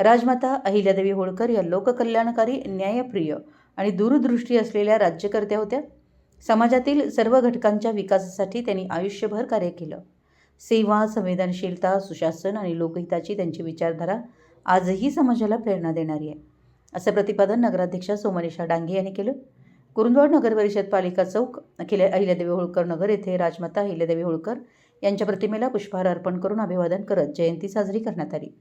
राजमाता अहिल्यादेवी होळकर या लोककल्याणकारी, न्यायप्रिय आणि दूरदृष्टी असलेल्या राज्यकर्त्या होत्या. समाजातील सर्व घटकांच्या विकासासाठी त्यांनी आयुष्यभर कार्य केलं. सेवा, संवेदनशीलता, सुशासन आणि लोकहिताची त्यांची विचारधारा आजही समाजाला प्रेरणा देणारी आहे, असं प्रतिपादन नगराध्यक्षा सोमनीषा डांगे यांनी केलं. कुरुंदवाड नगर परिषद पालिका चौक अहिल्यादेवी होळकर नगर येथे राजमाता अहिल्यादेवी होळकर यांच्या प्रतिमेला पुष्पहार अर्पण करून अभिवादन करत जयंती साजरी करण्यात आली.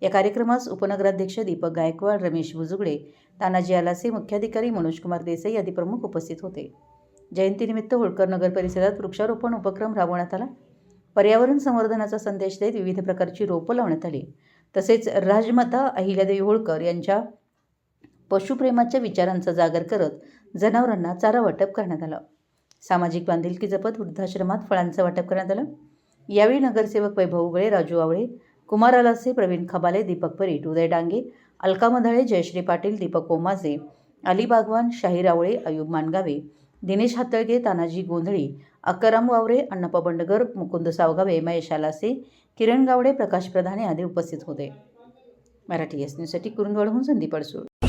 या कार्यक्रमास उपनगराध्यक्ष दीपक गायकवाड, रमेश बुजुगडे, तानाजी आलासे, मुख्याधिकारी मनोजकुमार देसाई आदी प्रमुख उपस्थित होते. जयंतीनिमित्त होळकर नगर परिसरात वृक्षारोपण उपक्रम राबवण्यात आला. पर्यावरण संवर्धनाचा संदेश देत विविध प्रकारची रोपं लावण्यात आली. तसेच राजमाता अहिल्यादेवी होळकर यांच्या पशुप्रेमाच्या विचारांचा जागर करत जनावरांना चारा वाटप करण्यात आलं. सामाजिक बांधिलकी जपत वृद्धाश्रमात फळांचं वाटप करण्यात आलं. यावेळी नगरसेवक वैभव उगळे, राजू आवळे, कुमार आलासे, प्रवीण खबाले, दीपक परीट, उदय डांगे, अलका मधाळे, जयश्री पाटील, दीपक ओमाजे, अली बागवान, शाहीर आवळे, अयूब मानगावे, दिनेश हातळगे, तानाजी गोंधळी, अक्काराम वावरे, अण्णाप्पा बंडगर, मुकुंद सावगावे, महेश आलासे, किरण गावडे, प्रकाश प्रधाने आदी उपस्थित होते. मराठी एस न्यूजसाठी कुरुंदवाडहून संदीप अडसूळ.